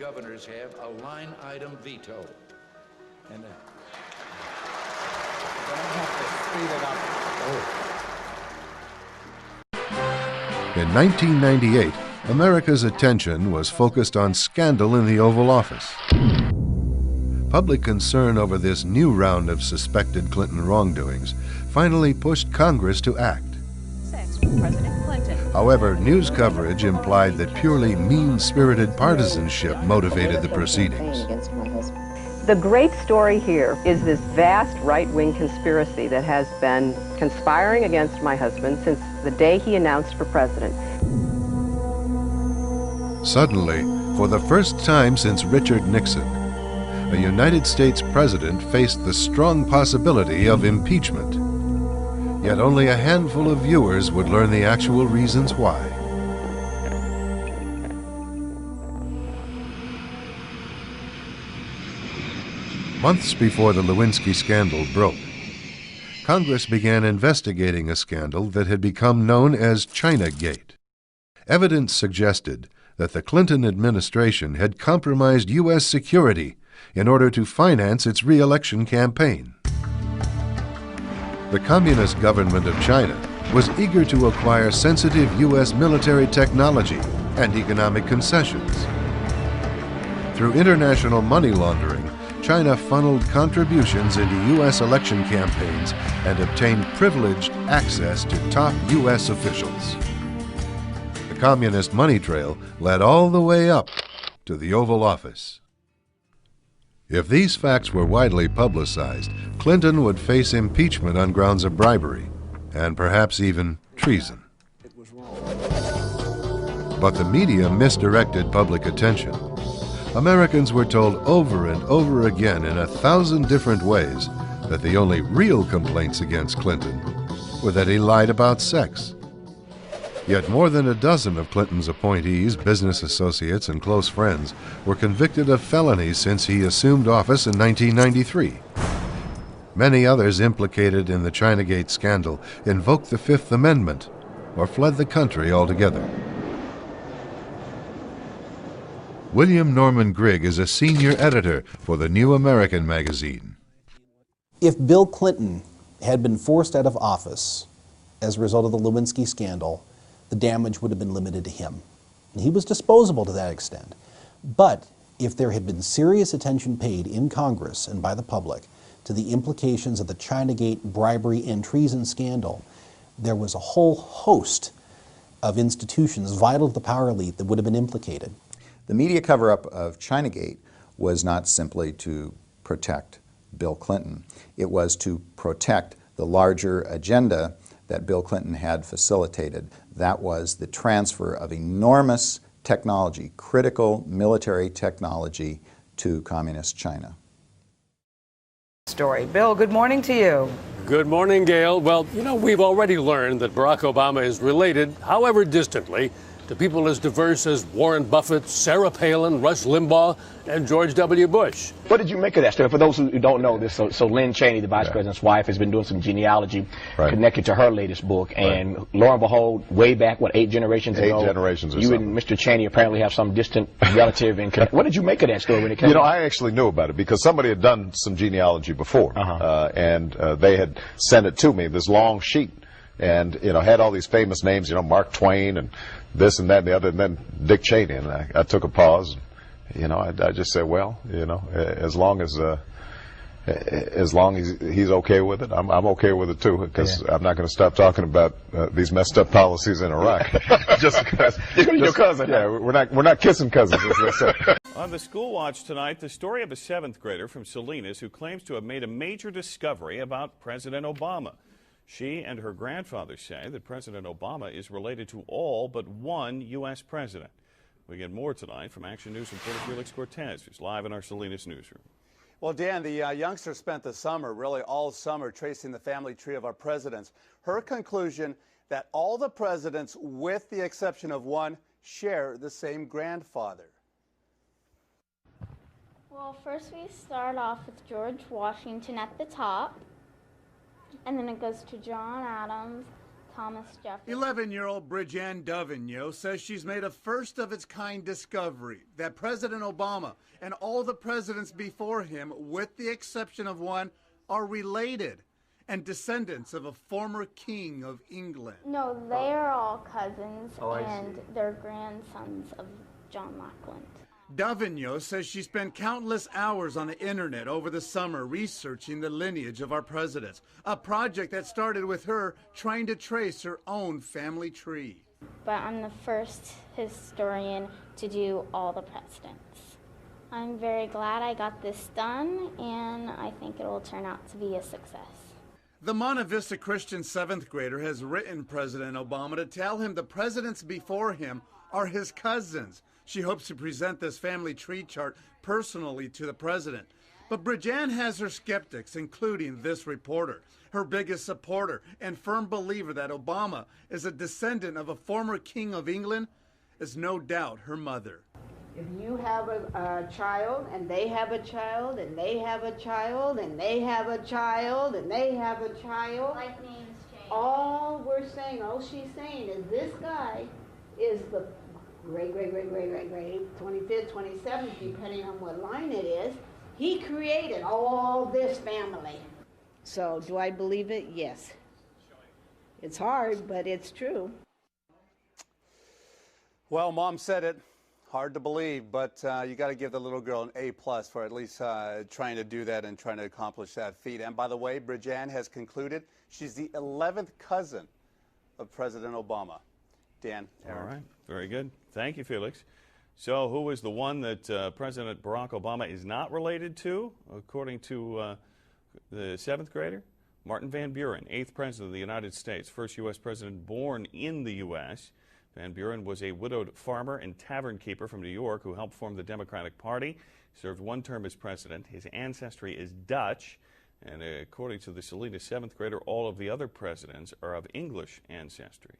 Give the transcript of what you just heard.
governors have a line item veto. And In 1998, America's attention was focused on scandal in the Oval Office. Public concern over this new round of suspected Clinton wrongdoings finally pushed Congress to act. However, news coverage implied that purely mean-spirited partisanship motivated the proceedings. The great story here is this vast right-wing conspiracy that has been conspiring against my husband since the day he announced for president. Suddenly, For the first time since Richard Nixon, a United States president faced the strong possibility of impeachment. Yet only a handful of viewers would learn the actual reasons why. Months before the Lewinsky scandal broke, Congress began investigating a scandal that had become known as Chinagate. Evidence suggested that the Clinton administration had compromised U.S. security in order to finance its re-election campaign. The Communist government of China was eager to acquire sensitive U.S. military technology and economic concessions. Through international money laundering, China funneled contributions into U.S. election campaigns and obtained privileged access to top U.S. officials. The communist money trail led all the way up to the Oval Office. If these facts were widely publicized, Clinton would face impeachment on grounds of bribery and perhaps even treason. But the media misdirected public attention. Americans were told over and over again in 1,000 different ways that the only real complaints against Clinton were that he lied about sex. Yet more than a dozen of Clinton's appointees, business associates, and close friends were convicted of felonies since he assumed office in 1993. Many others implicated in the Chinagate scandal invoked the Fifth Amendment or fled the country altogether. William Norman Grigg is a senior editor for the New American magazine. If Bill Clinton had been forced out of office as a result of the Lewinsky scandal, the damage would have been limited to him. And he was disposable to that extent. But if there had been serious attention paid in Congress and by the public to the implications of the Chinagate bribery and treason scandal, there was a whole host of institutions vital to the power elite that would have been implicated. The media cover-up of Chinagate was not simply to protect Bill Clinton. It was to protect the larger agenda that Bill Clinton had facilitated. That was the transfer of enormous technology, critical military technology, to Communist China. Story. Bill, good morning to you. Good morning, Gail. Well, you know, we've already learned that Barack Obama is related, however distantly, to people as diverse as Warren Buffett, Sarah Palin, Rush Limbaugh, and George W. Bush. What did you make of that story? For those who don't know this, so Lynn Cheney, the vice president's wife, has been doing some genealogy connected to her latest book, and lo and behold, way back, what, 8 generations ago? 8 generations or you something. and Mr. Cheney apparently have some distant relative in What did you make of that story when it came out? I actually knew about it because somebody had done some genealogy before, and they had sent it to me, this long sheet, and, had all these famous names, Mark Twain and this and that and the other, and then Dick Cheney, and I took a pause. I just said, well, as long as he's okay with it, I'm okay with it too, because I'm not going to stop talking about these messed up policies in Iraq. Just because your cousin. Yeah, we're not kissing cousins, as they say. On the School Watch tonight, the story of a 7th grader from Salinas who claims to have made a major discovery about President Obama. She and her grandfather say that President Obama is related to all but one U.S. president. We get more tonight from Action News reporter Felix Cortez, who's live in our Salinas newsroom. Well, Dan, the youngster spent the summer, really all summer, tracing the family tree of our presidents. Her conclusion that all the presidents, with the exception of one, share the same grandfather. Well, first we start off with George Washington at the top, and then it goes to John Adams, Thomas Jefferson. 11-year-old BRIDGEANNE Davigno says she's made a first-of-its-kind discovery that President Obama and all the presidents before him, with the exception of one, are related and descendants of a former king of England. No, they are all cousins, and they're grandsons of John Lackland. Davigno says she spent countless hours on the internet over the summer researching the lineage of our presidents, a project that started with her trying to trace her own family tree. But I'm the first historian to do all the presidents. I'm very glad I got this done, and I think it will turn out to be a success. The Monte Vista Christian 7th grader has written President Obama to tell him the presidents before him are his cousins. She hopes to present this family tree chart personally to the president. But BRIDGEANNE has her skeptics, including this reporter. Her biggest supporter and firm believer that Obama is a descendant of a former king of England is no doubt her mother. If you have a child, and they have a child, and they have a child, and they have a child, and they have a child, Like names change. all she's saying is this guy is the great, 25th, 27th, depending on what line it is. He created all this family. So do I believe it? Yes. It's hard, but it's true. Well, Mom said it. Hard to believe, but you got to give the little girl an A+ for at least trying to do that and trying to accomplish that feat. And by the way, BRIDGEANNE has concluded she's the 11th cousin of President Obama. Dan, Aaron. All right, very good. Thank you, Felix. So who is the one that President Barack Obama is not related to, according to the 7th grader? Martin Van Buren, 8th President of the United States, first U.S. president born in the U.S. Van Buren was a widowed farmer and tavern keeper from New York who helped form the Democratic Party. Served one term as president. His ancestry is Dutch, and according to the Salinas 7th grader, all of the other presidents are of English ancestry.